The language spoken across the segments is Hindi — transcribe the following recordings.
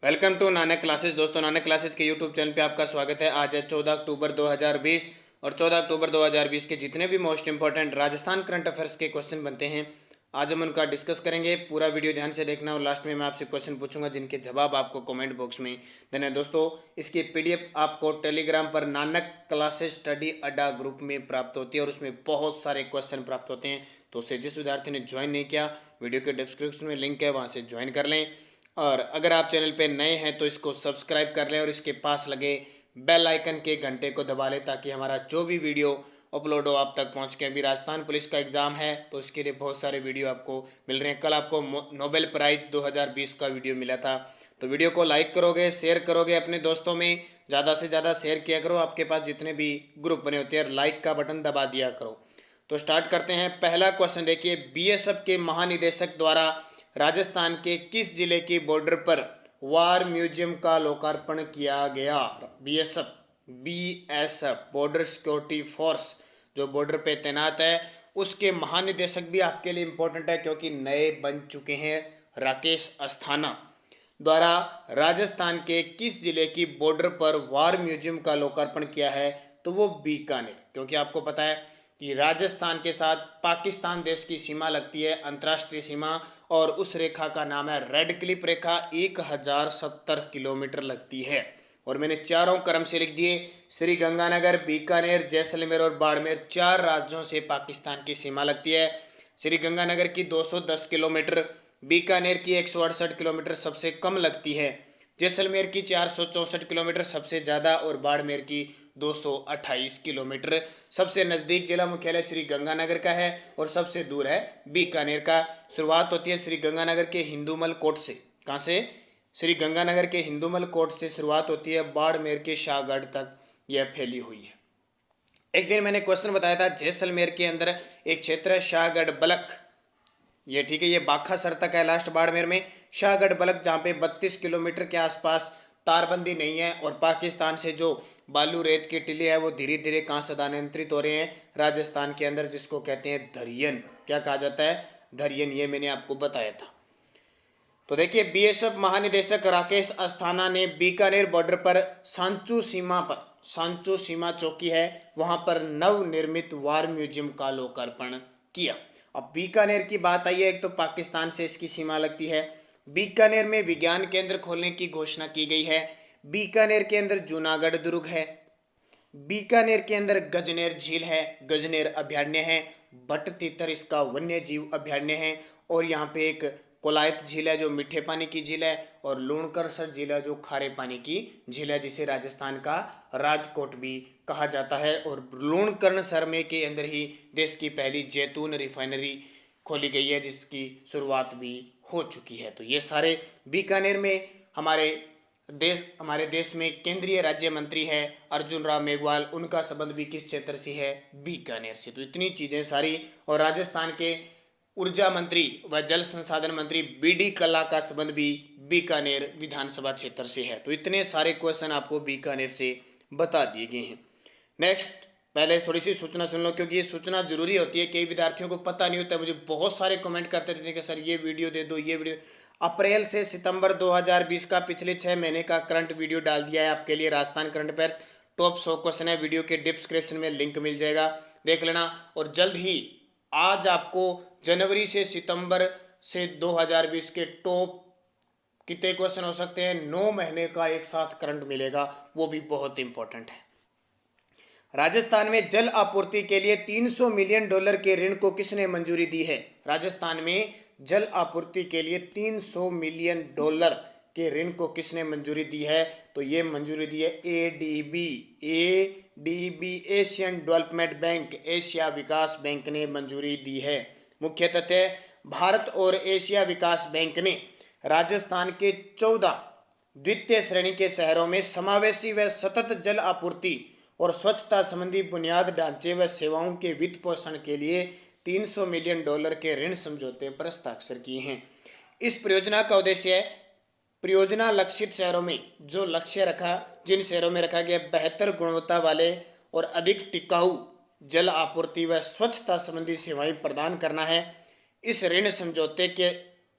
Welcome to Nanak classes. दोस्तों, नानक क्लासेस के यूट्यूब चैनल पे आपका स्वागत है। आज है 14 अक्टूबर 2020 और 14 अक्टूबर 2020 के जितने भी most important Rajasthan current affairs के क्वेश्चन बनते हैं, आज हम उनका डिस्कस करेंगे। पूरा वीडियो ध्यान से देखना और लास्ट में मैं आपसे क्वेश्चन पूछूंगा जिनके जवाब आपको कमेंट बॉक्स में देना है। दोस्तों, इसकी पीडीएफ आपको टेलीग्राम पर नानक क्लासेस स्टडी अड्डा ग्रुप में प्राप्त होती है और उसमें बहुत सारे क्वेश्चन प्राप्त होते हैं। तो उससे जिस विद्यार्थी ने ज्वाइन नहीं किया, वीडियो के डिस्क्रिप्शन में लिंक है, वहाँ से ज्वाइन कर लें। और अगर आप चैनल पे नए हैं तो इसको सब्सक्राइब कर लें और इसके पास लगे बेल आइकन के घंटे को दबा लें ताकि हमारा जो भी वीडियो अपलोड हो आप तक पहुंच के। अभी राजस्थान पुलिस का एग्जाम है तो उसके लिए बहुत सारे वीडियो आपको मिल रहे हैं। कल आपको नोबेल प्राइज 2020 का वीडियो मिला था, तो वीडियो को लाइक करोगे, शेयर करोगे अपने दोस्तों में, ज़्यादा से ज़्यादा शेयर किया करो। आपके पास जितने भी ग्रुप बने होते हैं लाइक का बटन दबा दिया करो। तो स्टार्ट करते हैं। पहला क्वेश्चन देखिए, बीएसएफ के महानिदेशक द्वारा राजस्थान के किस जिले की बॉर्डर पर वार म्यूजियम का लोकार्पण किया गया? बीएसएफ बॉर्डर सिक्योरिटी फोर्स जो बॉर्डर पे तैनात है, उसके महानिदेशक भी आपके लिए इंपॉर्टेंट है क्योंकि नए बन चुके हैं। राकेश अस्थाना द्वारा राजस्थान के किस जिले की बॉर्डर पर वार म्यूजियम का लोकार्पण किया है? तो वो बीकानेर, क्योंकि आपको पता है कि राजस्थान के साथ पाकिस्तान देश की सीमा लगती है, अंतर्राष्ट्रीय सीमा, और उस रेखा का नाम है रेड क्लिफ रेखा। 1070 किलोमीटर लगती है। और मैंने चारों क्रम से लिख दिए। श्री गंगानगर, बीकानेर, जैसलमेर और बाड़मेर, 4 राज्यों से पाकिस्तान की सीमा लगती है। श्री गंगानगर की 210 किलोमीटर, बीकानेर की 168 किलोमीटर सबसे कम लगती है, जैसलमेर की 464 किलोमीटर सबसे ज़्यादा और बाड़मेर की 228 किलोमीटर। सबसे नज़दीक जिला मुख्यालय श्री गंगानगर का है और सबसे दूर है बीकानेर का। शुरुआत होती है श्री गंगानगर के हिंदूमल कोट से। कहाँ से? श्री गंगानगर के हिंदूमल कोट से शुरुआत होती है, बाड़मेर के शाहगढ़ तक यह फैली हुई है। एक दिन मैंने क्वेश्चन बताया था, जैसलमेर के अंदर एक क्षेत्र है शाहगढ़ बलक, ये ठीक है, ये बाखासर तक है लास्ट बाड़मेर में। शाहगढ़ बलक जहाँ पे 32 किलोमीटर के आसपास तारबंदी नहीं है और पाकिस्तान से जो बालू रेत के टीले है वो धीरे धीरे कहाँ स्थानांतरित हो रहे हैं? राजस्थान के अंदर, जिसको कहते हैं धरियन। क्या कहा जाता है? धरियन। ये मैंने आपको बताया था। तो देखिए, बीएसएफ महानिदेशक राकेश अस्थाना ने बीकानेर बॉर्डर पर सांचू सीमा पर, सांचू सीमा चौकी है, वहां पर नवनिर्मित वार म्यूजियम का लोकार्पण किया। अब बीकानेर की बात आई है, एक तो पाकिस्तान से इसकी सीमा लगती है। बीकानेर में विज्ञान केंद्र खोलने की घोषणा की गई है। बीकानेर के अंदर जूनागढ़ दुर्ग है। बीकानेर के अंदर गजनेर झील है, गजनेर अभ्यारण्य है। भट्ट तीतर इसका वन्य जीव अभ्यारण्य है। और यहाँ पे एक कोलायत झील है जो मीठे पानी की झील है, और लूणकरसर झील है जो खारे पानी की झील है, जिसे राजस्थान का राजकोट भी कहा जाता है। और लूणकरसर में के अंदर ही देश की पहली जैतून रिफाइनरी खोली गई है, जिसकी शुरुआत भी हो चुकी है। तो ये सारे बीकानेर में हमारे देश में केंद्रीय राज्य मंत्री है अर्जुन राम मेघवाल, उनका संबंध भी किस क्षेत्र से है? बीकानेर से। तो इतनी चीजें सारी। और राजस्थान के ऊर्जा मंत्री व जल संसाधन मंत्री बीडी कल्ला का संबंध भी बीकानेर विधानसभा क्षेत्र से है। तो इतने सारे क्वेश्चन आपको बीकानेर से बता दिए गए हैं। नेक्स्ट, पहले थोड़ी सी सूचना सुन लो क्योंकि ये सूचना जरूरी होती है। कई विद्यार्थियों को पता नहीं होता। मुझे बहुत सारे कमेंट करते रहते हैं कि सर ये वीडियो दे दो, ये वीडियो। अप्रैल से सितंबर 2020 का पिछले 6 महीने का करंट वीडियो डाल दिया है आपके लिए। Rajasthan current affairs top 100 question है, वीडियो के डिस्क्रिप्शन में लिंक मिल जाएगा, देख लेना। और जल्द ही आज आपको जनवरी से सितंबर से 2020 के टॉप कितने क्वेश्चन हो सकते हैं, 9 महीने का एक साथ करंट मिलेगा, वो भी बहुत इंपॉर्टेंट है। राजस्थान में जल आपूर्ति के लिए $300 मिलियन के ऋण को किसने मंजूरी दी है? राजस्थान में जल आपूर्ति के लिए $300 मिलियन के ऋण को किसने मंजूरी दी है? तो ये मंजूरी दी है ADB, Asian Development Bank, Asia विकास बैंक ने मंजूरी दी है। मुख्य तथ्य, भारत और एशिया विकास बैंक ने राजस्थान के 14 द्वितीय श्रेणी के शहरों में समावेशी व सतत जल आपूर्ति और स्वच्छता संबंधी बुनियाद ढांचे व सेवाओं के वित्त पोषण के लिए $300 मिलियन के ऋण समझौते पर हस्ताक्षर किए हैं। इस परियोजना का उद्देश्य है परियोजना लक्षित शहरों में जो लक्ष्य रखा, जिन शहरों में रखा गया, बेहतर गुणवत्ता वाले और अधिक टिकाऊ जल आपूर्ति व स्वच्छता संबंधी सेवाएं प्रदान करना है। इस ऋण समझौते के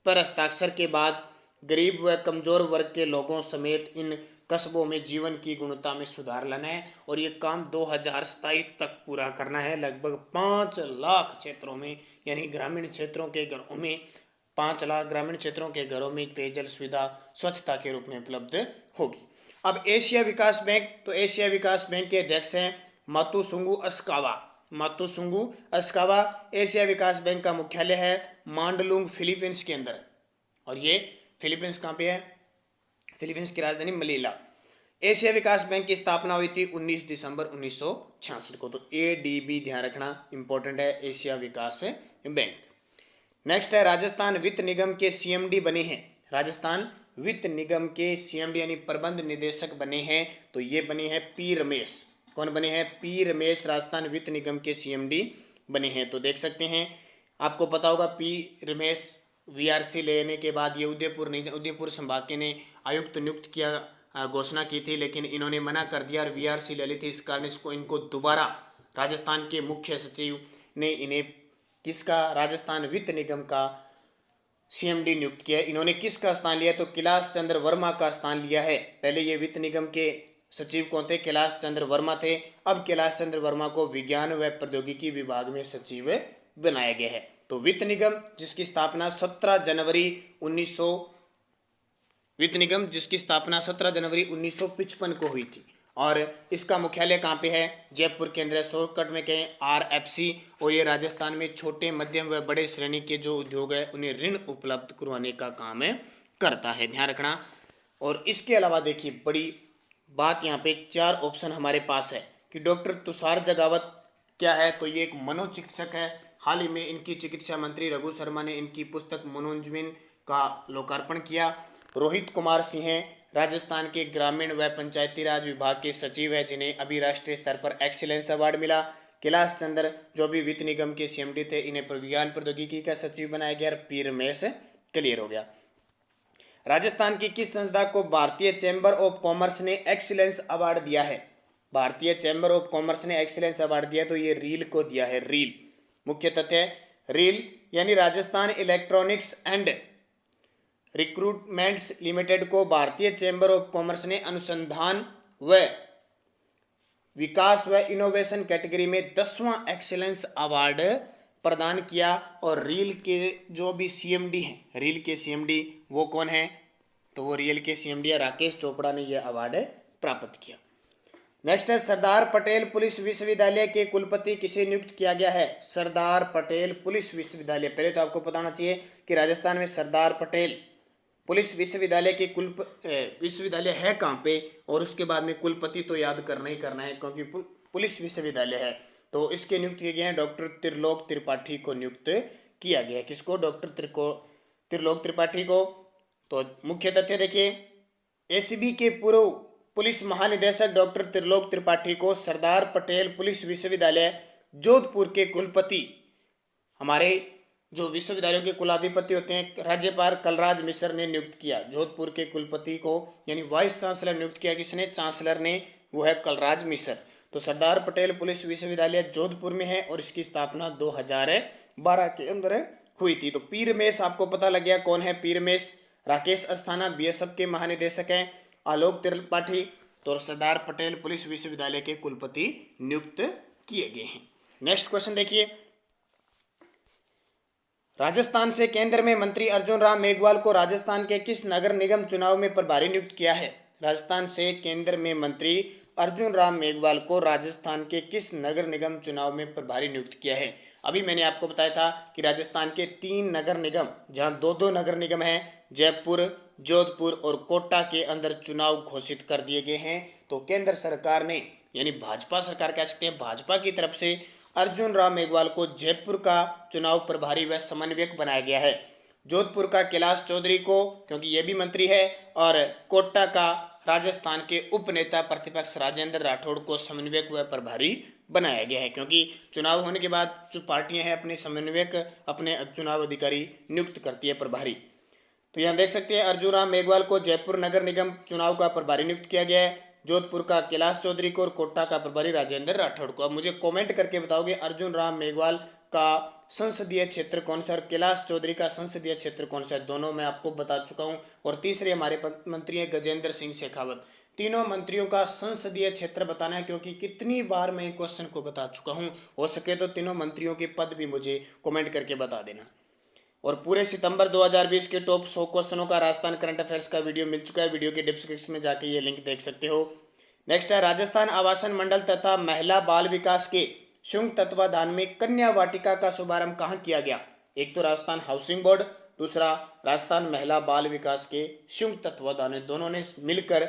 पर हस्ताक्षर के बाद गरीब व कमजोर वर्ग के लोगों समेत इन कस्बों में जीवन की गुणवत्ता में सुधार लाना है और ये काम 2027 तक पूरा करना है। लगभग 5 लाख क्षेत्रों में, यानी ग्रामीण क्षेत्रों के घरों में, 5 लाख ग्रामीण क्षेत्रों के घरों में पेयजल सुविधा स्वच्छता के रूप में उपलब्ध होगी। अब एशिया विकास बैंक, तो एशिया विकास बैंक के अध्यक्ष हैं मातुसुंगु अस्कावा। मातुसुंगु अस्कावा। एशिया विकास बैंक का मुख्यालय है मांडलुंग, फिलीपींस के अंदर, और ये फिलीपींस कहाँ पे है? फिलीपींस की राजधानी मनीला। एशिया विकास बैंक की स्थापना हुई थी 19 दिसंबर 1966 को। तो ADB ध्यान रखना इंपॉर्टेंट है, एशिया विकास बैंक। नेक्स्ट है राजस्थान वित्त निगम के CMD बने हैं। राजस्थान वित्त निगम के CMD यानी प्रबंध निदेशक बने हैं, तो ये बने हैं P रमेश। कौन बने हैं? P रमेश राजस्थान वित्त निगम के CMD बने हैं। तो देख सकते हैं, आपको पता होगा P रमेश VRC लेने के बाद ये उदयपुर संभाग के ने आयुक्त नियुक्त किया, घोषणा की थी, लेकिन इन्होंने मना कर दिया और VRC ले ली थी। इस कारण इनको दोबारा राजस्थान के मुख्य सचिव ने इन्हें किसका? राजस्थान वित्त निगम का CMD नियुक्त किया। इन्होंने किसका स्थान लिया? तो कैलाश चंद्र वर्मा का स्थान लिया है। पहले ये वित्त निगम के सचिव कौन थे? कैलाश चंद्र वर्मा थे। अब कैलाश चंद्र वर्मा को विज्ञान व प्रौद्योगिकी विभाग में सचिव बनाया गया है। तो वित्त निगम जिसकी स्थापना 17 जनवरी 1955 को हुई थी, और इसका मुख्यालय कहाँ पे है? जयपुर के अंदर। शॉर्टकट में कहें RFC। और ये राजस्थान में छोटे, मध्यम व बड़े श्रेणी के जो उद्योग है उन्हें ऋण उपलब्ध करवाने का काम करता है, ध्यान रखना। और इसके अलावा देखिए, बड़ी बात यहाँ पे 4 ऑप्शन हमारे पास है कि डॉक्टर तुषार जगावत क्या है? तो ये एक मनोचिकित्सक है। हाल ही में इनकी चिकित्सा मंत्री रघु शर्मा ने इनकी पुस्तक मनोजविन का लोकार्पण किया। रोहित कुमार सिंह राजस्थान के ग्रामीण व पंचायती राज विभाग के सचिव है, जिन्हें अभी राष्ट्रीय स्तर पर एक्सीलेंस अवार्ड मिला। कैलाश चंद्र जो भी वित्त निगम के CMD थे, इन्हें विज्ञान प्रौद्योगिकी का सचिव बनाया गया। P रमेश क्लियर हो गया। राजस्थान की किस संस्था को भारतीय चैम्बर ऑफ कॉमर्स ने एक्सीलेंस अवार्ड दिया है? भारतीय चैम्बर ऑफ कॉमर्स ने एक्सीलेंस अवार्ड दिया, तो ये रील को दिया है। रील मुख्य तथ्य है, रील यानी Rajasthan electronics and recruitments limited को भारतीय चैम्बर ऑफ कॉमर्स ने अनुसंधान व विकास व इनोवेशन कैटेगरी में 10वां एक्सीलेंस अवार्ड प्रदान किया। और रील के जो भी CMD हैं, रील के CMD वो कौन है? तो वो रील के CMD राकेश चोपड़ा ने यह अवार्ड प्राप्त किया। नेक्स्ट है सरदार पटेल पुलिस विश्वविद्यालय के कुलपति किसे नियुक्त किया गया है? सरदार पटेल पुलिस विश्वविद्यालय। पहले तो आपको पता होना चाहिए कि राजस्थान में सरदार पटेल पुलिस विश्वविद्यालय के विश्वविद्यालय है कहाँ पे, और उसके बाद में कुलपति तो याद करना ही करना है, क्योंकि पुलिस विश्वविद्यालय है। तो इसके नियुक्त किए गए हैं डॉक्टर त्रिलोक त्रिपाठी को नियुक्त किया गया है। किसको? डॉक्टर त्रिलोक त्रिपाठी को। तो मुख्य तथ्य देखिए, ACB के पूर्व पुलिस महानिदेशक डॉक्टर त्रिलोक त्रिपाठी को सरदार पटेल पुलिस विश्वविद्यालय जोधपुर के कुलपति, हमारे जो विश्वविद्यालयों के कुलाधिपति होते हैं, राज्यपाल कलराज मिश्र ने नियुक्त किया। जोधपुर के कुलपति को यानी वाइस चांसलर नियुक्त किया किसने? चांसलर ने, वो है कलराज मिश्र। तो सरदार पटेल पुलिस विश्वविद्यालय जोधपुर में है और इसकी स्थापना 2012 के अंदर हुई थी। तो P रमेश आपको पता लग गया कौन है P रमेश। राकेश अस्थाना BSF के महानिदेशक हैं। आलोक त्रिपाठी तो सरदार पटेल पुलिस विश्वविद्यालय के कुलपति नियुक्त किए गए हैं। नेक्स्ट क्वेश्चन देखिए, राजस्थान से केंद्र में मंत्री अर्जुन राम मेघवाल को राजस्थान के किस नगर निगम चुनाव में प्रभारी नियुक्त किया है? राजस्थान से केंद्र में मंत्री अर्जुन राम मेघवाल को राजस्थान के किस नगर निगम चुनाव में प्रभारी नियुक्त किया है? अभी मैंने आपको बताया था कि राजस्थान के 3 नगर निगम, जहां 2-2 नगर निगम हैं, जयपुर, जोधपुर और कोटा के अंदर चुनाव घोषित कर दिए गए हैं। तो केंद्र सरकार ने, यानी भाजपा सरकार कह सकते हैं, भाजपा की तरफ से अर्जुन राम मेघवाल को जयपुर का चुनाव प्रभारी व समन्वयक बनाया गया है। जोधपुर का कैलाश चौधरी को, क्योंकि ये भी मंत्री है, और कोटा का राजस्थान के उपनेता प्रतिपक्ष राजेंद्र राठौड़ को समन्वयक व प्रभारी बनाया गया है, क्योंकि चुनाव होने के बाद जो पार्टियां हैं अपने समन्वयक, अपने चुनाव अधिकारी नियुक्त करती है, प्रभारी। तो यहाँ देख सकते हैं अर्जुन राम मेघवाल को जयपुर नगर निगम चुनाव का प्रभारी नियुक्त किया गया है, जोधपुर का कैलाश चौधरी को और कोटा का प्रभारी राजेंद्र राठौड़ को। अब मुझे कमेंट करके बताओगे अर्जुन राम मेघवाल का संसदीय क्षेत्र कौन सा, और कैलाश चौधरी का संसदीय क्षेत्र कौन सा है, दोनों मैं आपको बता चुका हूं। और तीसरे हमारे मंत्री हैं गजेंद्र सिंह शेखावत। तीनों मंत्रियों का संसदीय क्षेत्र बताना है, क्योंकि कितनी बार मैं क्वेश्चन को बता चुका हूं। हो सके तो तीनों मंत्रियों के पद भी मुझे कमेंट करके बता देना। और पूरे सितंबर 2020 के टॉप 100 क्वेश्चनों का राजस्थान करंट अफेयर्स का वीडियो मिल चुका है, वीडियो के डिस्क्रिप्शन में जाके ये लिंक देख सकते हो। नेक्स्ट है, राजस्थान आवासन मंडल तथा महिला बाल विकास के संयुक्त तत्वाधान में कन्या वाटिका का शुभारंभ कहाँ किया गया। एक तो राजस्थान हाउसिंग बोर्ड, दूसरा राजस्थान महिला बाल विकास के संयुक्त तत्वाधान में, दोनों ने मिलकर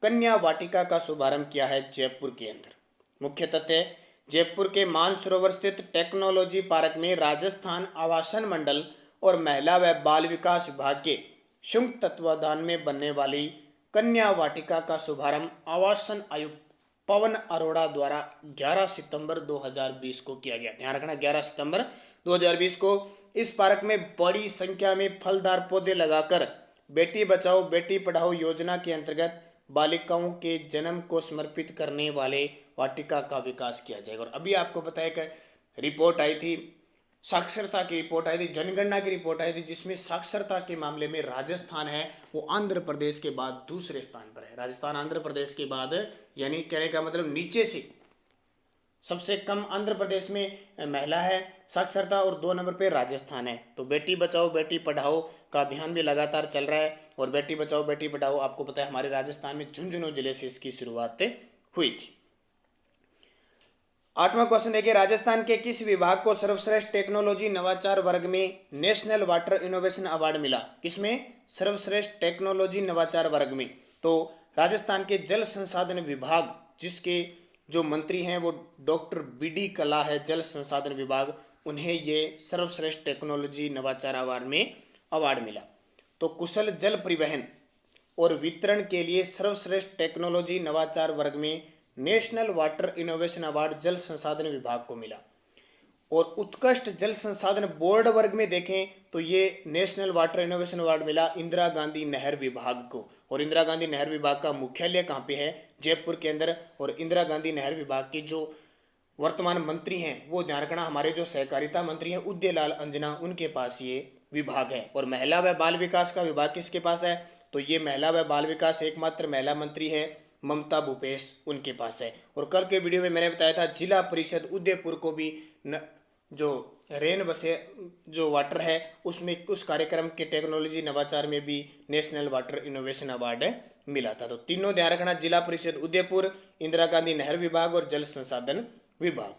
कन्या वाटिका का शुभारंभ किया है जयपुर के अंदर। मुख्य तथ्य, जयपुर के मानसरोवर स्थित टेक्नोलॉजी पार्क में राजस्थान आवासन मंडल और महिला व बाल विकास विभाग के संयुक्त तत्वाधान में बनने वाली कन्या वाटिका का शुभारंभ आवासन आयुक्त पवन अरोड़ा द्वारा 11 सितंबर 2020 को किया गया। ध्यान रखना, 11 सितंबर 2020 को इस पार्क में बड़ी संख्या में फलदार पौधे लगाकर बेटी बचाओ बेटी पढ़ाओ योजना के अंतर्गत बालिकाओं के जन्म को समर्पित करने वाले वाटिका का विकास किया जाएगा। और अभी आपको पता है कि रिपोर्ट आई थी, साक्षरता की रिपोर्ट आई थी, जनगणना की रिपोर्ट आई थी, जिसमें साक्षरता के मामले में राजस्थान है वो आंध्र प्रदेश के बाद दूसरे स्थान पर है। राजस्थान आंध्र प्रदेश के बाद, यानी कहने का मतलब नीचे से सबसे कम आंध्र प्रदेश में महिला है साक्षरता, और 2 नंबर पे राजस्थान है। तो बेटी बचाओ बेटी पढ़ाओ का अभियान भी लगातार चल रहा है। और बेटी बचाओ बेटी पढ़ाओ आपको पता है हमारे राजस्थान में झुंझुनू जिले से इसकी शुरुआत हुई थी। 8वां क्वेश्चन देखिए, राजस्थान के किस विभाग को सर्वश्रेष्ठ टेक्नोलॉजी नवाचार वर्ग में नेशनल वाटर इनोवेशन अवार्ड मिला। किसमें? सर्वश्रेष्ठ टेक्नोलॉजी नवाचार वर्ग में। तो राजस्थान के जल संसाधन विभाग, जिसके जो मंत्री हैं वो डॉक्टर BD कला है, जल संसाधन विभाग, उन्हें ये सर्वश्रेष्ठ टेक्नोलॉजी नवाचार अवार्ड में अवार्ड मिला। तो कुशल जल परिवहन और वितरण के लिए सर्वश्रेष्ठ टेक्नोलॉजी नवाचार वर्ग में नेशनल वाटर इनोवेशन अवार्ड जल संसाधन विभाग को मिला। और उत्कृष्ट जल संसाधन बोर्ड वर्ग में देखें तो ये नेशनल वाटर इनोवेशन अवार्ड मिला इंदिरा गांधी नहर विभाग को। और इंदिरा गांधी नहर विभाग का मुख्यालय कहाँ पे है? जयपुर के अंदर। और इंदिरा गांधी नहर विभाग के जो वर्तमान मंत्री हैं वो ध्यान रखना, हमारे जो सहकारिता मंत्री हैं उदयलाल अंजना, उनके पास ये विभाग है। और महिला व बाल विकास का विभाग किसके पास है? तो ये महिला व बाल विकास एकमात्र महिला मंत्री है ममता भूपेश, उनके पास है। और कल के वीडियो में मैंने बताया था जिला परिषद उदयपुर को भी जो रेन बसे जो वाटर है उसमें उस कार्यक्रम के टेक्नोलॉजी नवाचार में भी नेशनल वाटर इनोवेशन अवार्ड मिला था। तो तीनों ध्यान रखना, जिला परिषद उदयपुर, इंदिरा गांधी नहर विभाग और जल संसाधन विभाग।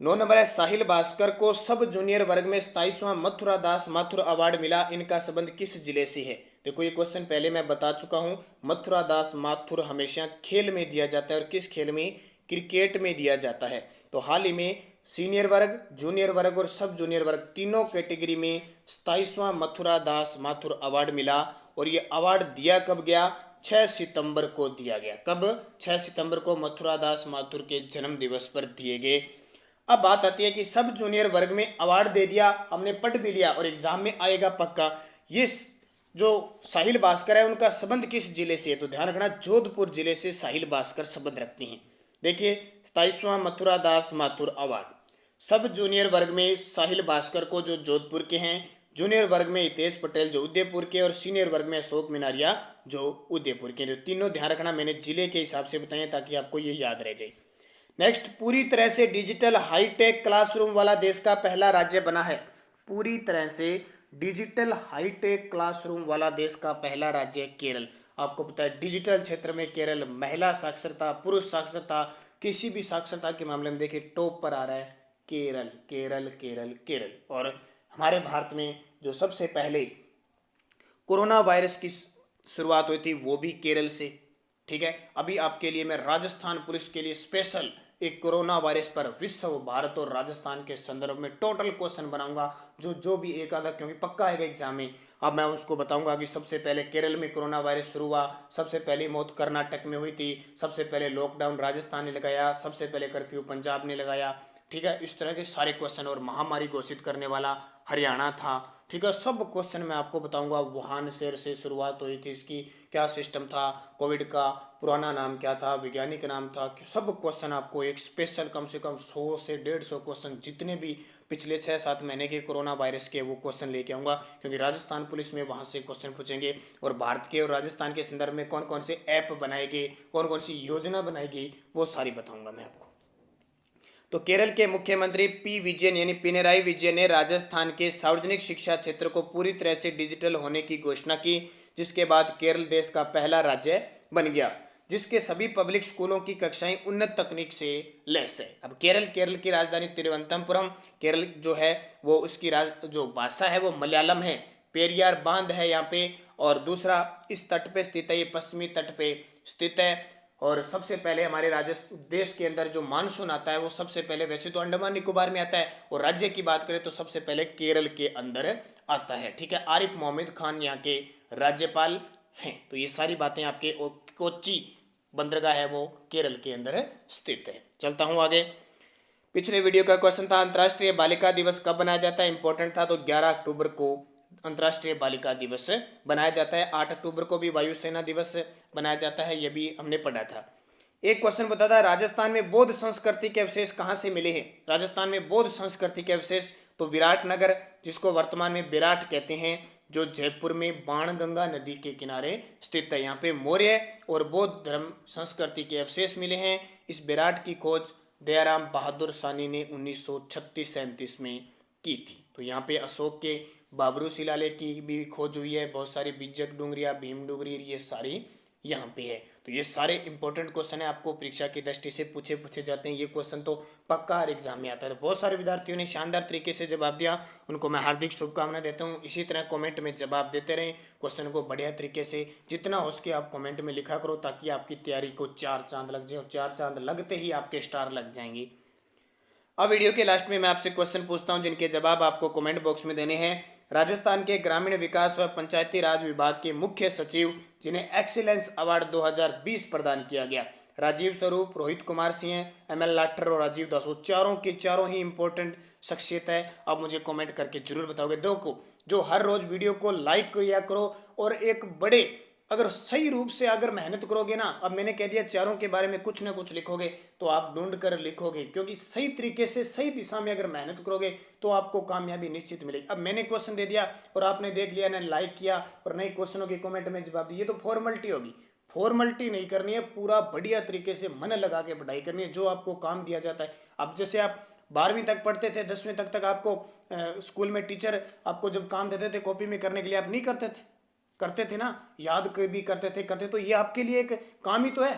9 नंबर है, साहिल भास्कर को सब जूनियर वर्ग में 27वां मथुरा दास माथुर अवार्ड मिला, इनका संबंध किस जिले से है? देखो ये क्वेश्चन पहले मैं बता चुका हूं। मथुरा दास माथुर हमेशा खेल में दिया जाता है, और किस खेल में? क्रिकेट में दिया जाता है। तो हाल ही में सीनियर वर्ग, जूनियर वर्ग और सब जूनियर वर्ग तीनों कैटेगरी में 27वां मथुरा दास माथुर अवार्ड मिला। और ये अवार्ड दिया कब गया? 6 सितंबर को दिया गया। कब? 6 सितंबर को मथुरा दास माथुर के जन्म दिवस पर दिए गए। अब बात आती है कि सब जूनियर वर्ग में अवार्ड दे दिया, हमने पढ़ भी लिया और एग्जाम में आएगा पक्का। ये जो साहिल भास्कर है उनका संबंध किस जिले से है? तो ध्यान रखना, जोधपुर जिले से साहिल भास्कर संबंध रखते हैं। देखिए 27वां मथुरा दास माथुर अवार्ड सब जूनियर वर्ग में साहिल भास्कर को जो जोधपुर के हैं, जूनियर वर्ग में हितेश पटेल जो उदयपुर के, और सीनियर वर्ग में अशोक मिनारिया जो उदयपुर के। जो तीनों ध्यान रखना, मैंने जिले के हिसाब से बताए ताकि आपको ये याद रह जाए। नेक्स्ट, पूरी तरह से डिजिटल हाईटेक क्लासरूम वाला देश का पहला राज्य बना है। पूरी तरह से डिजिटल हाईटेक क्लासरूम वाला देश का पहला राज्य केरल। आपको पता है डिजिटल क्षेत्र में केरल महिला साक्षरता, पुरुष साक्षरता, किसी भी साक्षरता के मामले में देखिए टॉप पर आ रहा है केरल, केरल, केरल, केरल। और हमारे भारत में जो सबसे पहले कोरोना वायरस की शुरुआत हुई थी वो भी केरल से। ठीक है, अभी आपके लिए मैं राजस्थान पुलिस के लिए स्पेशल एक कोरोना वायरस पर विश्व, भारत और राजस्थान के संदर्भ में टोटल क्वेश्चन बनाऊंगा, जो भी एक आधा, क्योंकि पक्का आएगा एग्जाम में। अब मैं उसको बताऊंगा कि सबसे पहले केरल में कोरोना वायरस शुरू हुआ, सबसे पहली मौत कर्नाटक में हुई थी, सबसे पहले लॉकडाउन राजस्थान ने लगाया, सबसे पहले कर्फ्यू पंजाब ने लगाया। ठीक है, इस तरह के सारे क्वेश्चन, और महामारी घोषित करने वाला हरियाणा था, ठीक है, सब क्वेश्चन मैं आपको बताऊंगा। वुहान शहर से शुरुआत हुई थी, इसकी क्या सिस्टम था, कोविड का पुराना नाम क्या था, वैज्ञानिक नाम था, सब क्वेश्चन आपको एक स्पेशल कम से कम 100 से 150 क्वेश्चन जितने भी पिछले 6-7 महीने के कोरोना वायरस के वो क्वेश्चन लेके आऊँगा, क्योंकि राजस्थान पुलिस में वहाँ से क्वेश्चन पूछेंगे। और भारत के और राजस्थान के संदर्भ में कौन कौन से ऐप बनाए गए, कौन कौन सी योजना बनाई गई, वो सारी बताऊँगा मैं आपको। तो केरल के मुख्यमंत्री पी विजयन यानी पिनराई विजयन ने राजस्थान के सार्वजनिक शिक्षा क्षेत्र को पूरी तरह से डिजिटल होने की घोषणा की, जिसके बाद केरल देश का पहला राज्य बन गया जिसके सभी पब्लिक स्कूलों की कक्षाएं उन्नत तकनीक से लैस है। अब केरल की राजधानी तिरुवनंतपुरम, केरल जो है वो उसकी जो भाषा है वो मलयालम है, पेरियार बांध है यहाँ पे, और दूसरा इस तट पे स्थित है, ये पश्चिमी तट पे स्थित है। और सबसे पहले हमारे देश के अंदर जो मानसून आता है वो सबसे पहले, वैसे तो अंडमान निकोबार में आता है, और राज्य की बात करें तो सबसे पहले केरल के अंदर आता है, ठीक है। आरिफ मोहम्मद खान यहाँ के राज्यपाल हैं। तो ये सारी बातें आपके, कोच्चि बंदरगाह है वो केरल के अंदर स्थित है। चलता हूँ आगे। पिछले वीडियो का क्वेश्चन था अंतर्राष्ट्रीय बालिका दिवस कब बनाया जाता है, इंपॉर्टेंट था, तो 11 अक्टूबर को अंतर्राष्ट्रीय बालिका दिवस बनाया जाता है। 8 अक्टूबर को भी वायुसेना दिवस बनाया जाता है, यह भी हमने पढ़ा था। एक क्वेश्चन बताता है राजस्थान में बौद्ध संस्कृति के अवशेष कहाँ से मिले हैं। राजस्थान में बौद्ध संस्कृति के अवशेष तो विराटनगर, जिसको वर्तमान में विराट कहते हैं, जो जयपुर में बाणगंगा नदी के किनारे स्थित है, यहाँ पे मौर्य और बौद्ध धर्म संस्कृति के अवशेष मिले हैं। इस विराट की खोज दयाराम बहादुर सानी ने 1936-37 में की थी। तो यहाँ पे अशोक के बाबरू शिलालेख की भी खोज हुई है, बहुत सारी बिज्जक डूंगरिया, भीम डूंगरी, ये सारी यहाँ पे है। तो ये सारे इंपॉर्टेंट क्वेश्चन है, आपको परीक्षा की दृष्टि से पूछे जाते हैं। ये क्वेश्चन तो पक्का हर एग्जाम में आता है। तो बहुत सारे विद्यार्थियों ने शानदार तरीके से जवाब दिया, उनको मैं हार्दिक शुभकामनाएं देता हूँ। इसी तरह कमेंट में जवाब देते रहें, क्वेश्चन को बढ़िया तरीके से जितना हो सके आप कमेंट में लिखा करो, ताकि आपकी तैयारी को 4 चांद लग जाए, और 4 चांद लगते ही आपके स्टार लग जाएंगे। अब वीडियो के लास्ट में मैं आपसे क्वेश्चन पूछता हूं, जिनके जवाब आपको कमेंट बॉक्स में देने हैं। राजस्थान के ग्रामीण विकास व पंचायती राज विभाग के मुख्य सचिव जिन्हें एक्सीलेंस अवार्ड 2020 प्रदान किया गया, राजीव स्वरूप, रोहित कुमार सिंह, ML लाठर और राजीव दासो, चारों के चारों ही इंपॉर्टेंट शख्सियत है। अब मुझे कमेंट करके जरूर बताओगे। देखो, जो हर रोज वीडियो को लाइक किया करो, और एक बड़े अगर सही रूप से अगर मेहनत करोगे ना, अब मैंने कह दिया चारों के बारे में कुछ ना कुछ लिखोगे, तो आप ढूंढ कर लिखोगे, क्योंकि सही तरीके से सही दिशा में अगर मेहनत करोगे तो आपको कामयाबी निश्चित मिलेगी। अब मैंने क्वेश्चन दे दिया और आपने देख लिया ना, लाइक किया और नए क्वेश्चनों के कमेंट में जवाब दिए, तो फॉर्मेलिटी होगी। फॉर्मेलिटी नहीं करनी है, पूरा बढ़िया तरीके से मन लगा के पढ़ाई करनी है, जो आपको काम दिया जाता है। अब जैसे आप 12वीं तक पढ़ते थे, 10वीं तक आपको स्कूल में टीचर आपको जब काम देते थे कॉपी में करने के लिए, आप नहीं करते थे ना, याद भी करते, तो ये आपके लिए एक काम ही तो है,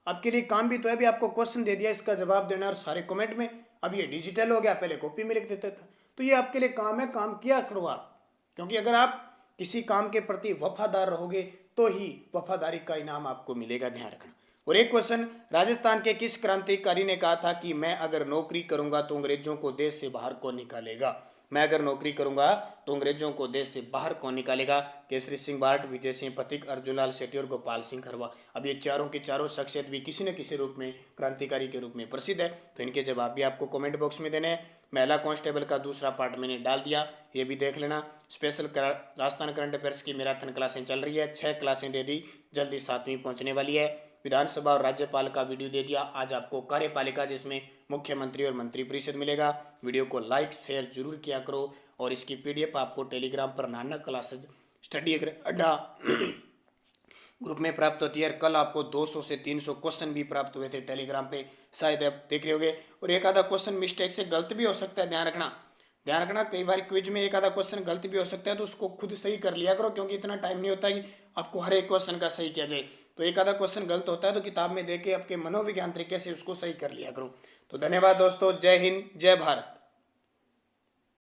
आपके लिए काम भी तो है। भी आपको क्वेश्चन दे दिया, इसका जवाब देना और सारे कमेंट में। अब ये डिजिटल हो गया, पहले कॉपी में लिख देते थे। तो ये आपके लिए काम है, काम किया करो आप, क्योंकि अगर आप किसी काम के प्रति वफादार रहोगे तो ही वफादारी का इनाम आपको मिलेगा, ध्यान रखना। और एक क्वेश्चन, राजस्थान के किस क्रांतिकारी ने कहा था कि मैं अगर नौकरी करूंगा तो अंग्रेजों को देश से बाहर कौन निकालेगा। मैं अगर नौकरी करूंगा तो अंग्रेजों को देश से बाहर कौन निकालेगा। केसरी सिंह बार्ट, विजय सिंह पथिक, अर्जुनलाल सेठी और गोपाल सिंह खरवा। अब ये चारों की चारों शख्सियत भी किसी न किसी रूप में क्रांतिकारी के रूप में प्रसिद्ध है। तो इनके जवाब भी आपको कमेंट बॉक्स में देने हैं। महिला कांस्टेबल का दूसरा पार्ट मैंने डाल दिया, ये भी देख लेना। स्पेशल राजस्थान करंट अफेयर्स की मैराथन क्लासें चल रही है, 6 क्लासें दे दी, जल्दी 7वीं पहुंचने वाली है। विधानसभा और राज्यपाल का वीडियो दे दिया। आज आपको कार्यपालिका, जिसमें मुख्यमंत्री और मंत्री परिषद मिलेगा। वीडियो को लाइक शेयर जरूर किया करो, और इसकी PDF आपको टेलीग्राम पर नानक क्लासेज स्टडी अड्डा ग्रुप में प्राप्त होती है। कल आपको 200 से 300 क्वेश्चन भी प्राप्त हुए थे टेलीग्राम पे, शायद आप देख रहे होगे। और एक आधा क्वेश्चन मिस्टेक से गलत भी हो सकता है, ध्यान रखना। कई बार क्विज में एक आधा क्वेश्चन गलत भी हो सकता है, तो उसको खुद सही कर लिया करो, क्योंकि इतना टाइम नहीं होता कि आपको हर एक क्वेश्चन का सही किया जाए। तो एक आधा क्वेश्चन गलत होता है तो किताब में देख के आपके मनोविज्ञान तरीके से उसको सही कर लिया करो। तो धन्यवाद दोस्तों, जय हिंद, जय भारत।